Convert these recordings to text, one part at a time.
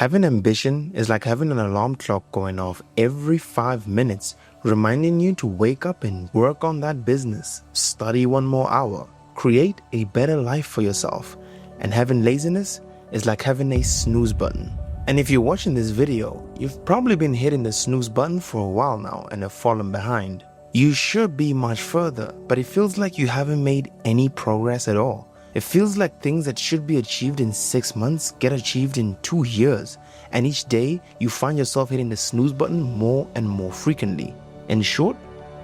Having ambition is like having an alarm clock going off every 5 minutes, reminding you to wake up and work on that business, study one more hour, create a better life for yourself. And having laziness is like having a snooze button. And if you're watching this video, you've probably been hitting the snooze button for a while now and have fallen behind. You should be much further, but it feels like you haven't made any progress at all. It feels like things that should be achieved in 6 months get achieved in 2 years, and each day you find yourself hitting the snooze button more and more frequently. In short,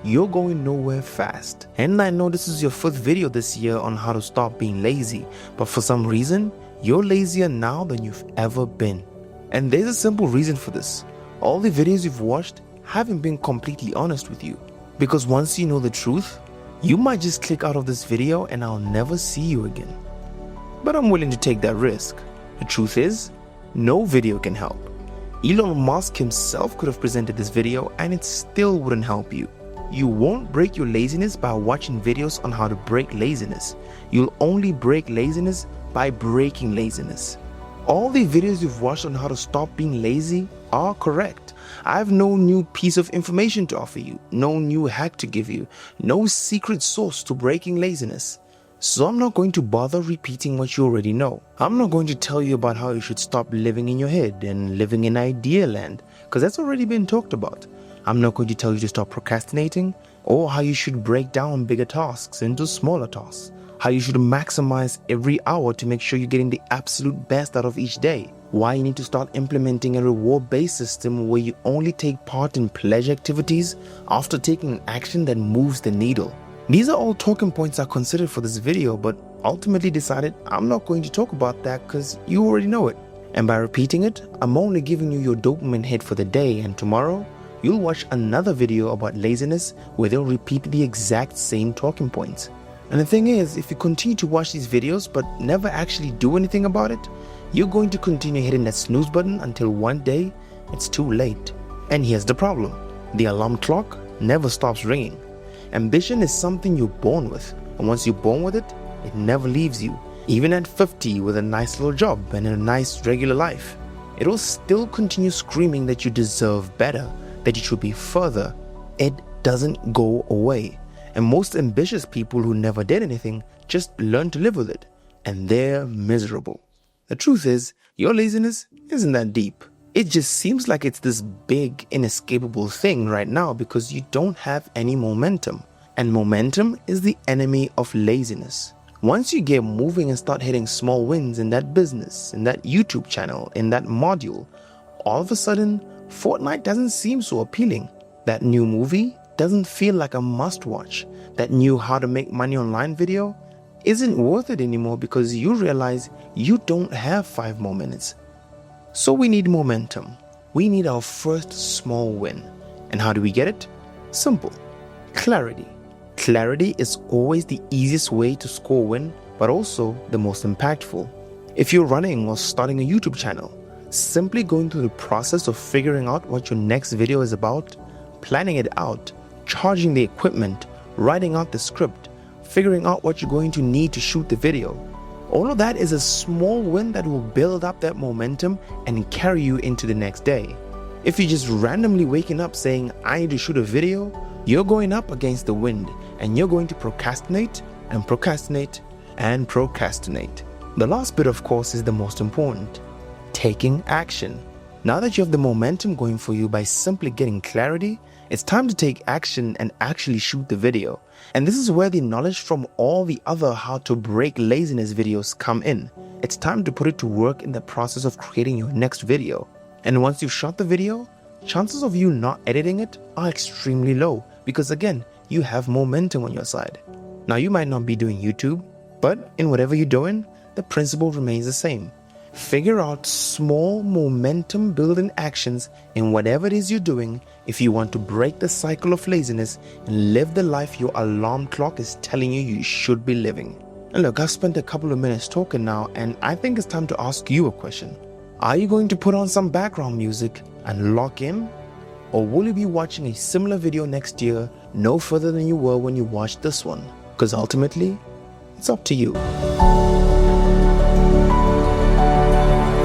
you're going nowhere fast. And I know this is your 5th video this year on how to stop being lazy, but for some reason, you're lazier now than you've ever been. And there's a simple reason for this. All the videos you've watched haven't been completely honest with you. Because once you know the truth, you might just click out of this video and I'll never see you again. But I'm willing to take that risk. The truth is, no video can help. Elon Musk himself could have presented this video and it still wouldn't help you. You won't break your laziness by watching videos on how to break laziness. You'll only break laziness by breaking laziness. All the videos you've watched on how to stop being lazy are correct. I have no new piece of information to offer you, no new hack to give you, no secret sauce to breaking laziness. So I'm not going to bother repeating what you already know. I'm not going to tell you about how you should stop living in your head and living in idea land, because that's already been talked about. I'm not going to tell you to stop procrastinating or how you should break down bigger tasks into smaller tasks, how you should maximize every hour to make sure you're getting the absolute best out of each day, why you need to start implementing a reward-based system where you only take part in pleasure activities after taking an action that moves the needle. These are all talking points I considered for this video, but ultimately decided I'm not going to talk about that because you already know it. And by repeating it, I'm only giving you your dopamine hit for the day, and tomorrow you'll watch another video about laziness where they'll repeat the exact same talking points. And the thing is, if you continue to watch these videos but never actually do anything about it, you're going to continue hitting that snooze button until one day it's too late. And here's the problem. The alarm clock never stops ringing. Ambition is something you're born with, and once you're born with it, it never leaves you. Even at 50 with a nice little job and a nice regular life, it will still continue screaming that you deserve better, that you should be further. It doesn't go away. And most ambitious people who never did anything just learn to live with it, and they're miserable. The truth is, your laziness isn't that deep. It just seems like it's this big, inescapable thing right now because you don't have any momentum. And momentum is the enemy of laziness. Once you get moving and start hitting small wins in that business, in that YouTube channel, in that module, all of a sudden, Fortnite doesn't seem so appealing. That new movie doesn't feel like a must-watch. That new how to make money online video isn't worth it anymore because you realize you don't have 5 more minutes. So we need momentum. We need our first small win. And how do we get it? Simple. Clarity. Clarity is always the easiest way to score a win, but also the most impactful. If you're running or starting a YouTube channel, simply going through the process of figuring out what your next video is about, planning it out, charging the equipment, writing out the script, figuring out what you're going to need to shoot the video. All of that is a small win that will build up that momentum and carry you into the next day. If you're just randomly waking up saying, I need to shoot a video, you're going up against the wind and you're going to procrastinate and procrastinate and procrastinate. The last bit, of course, is the most important. Taking action. Now that you have the momentum going for you by simply getting clarity, it's time to take action and actually shoot the video. And this is where the knowledge from all the other how to break laziness videos come in. It's time to put it to work in the process of creating your next video. And once you've shot the video, chances of you not editing it are extremely low because again, you have momentum on your side. Now you might not be doing YouTube, but in whatever you're doing, the principle remains the same. Figure out small momentum building actions in whatever it is you're doing if you want to break the cycle of laziness and live the life your alarm clock is telling you should be living. And look, I've spent a couple of minutes talking now and I think it's time to ask you a question. Are you going to put on some background music and lock in? Or will you be watching a similar video next year no further than you were when you watched this one? Because ultimately, it's up to you.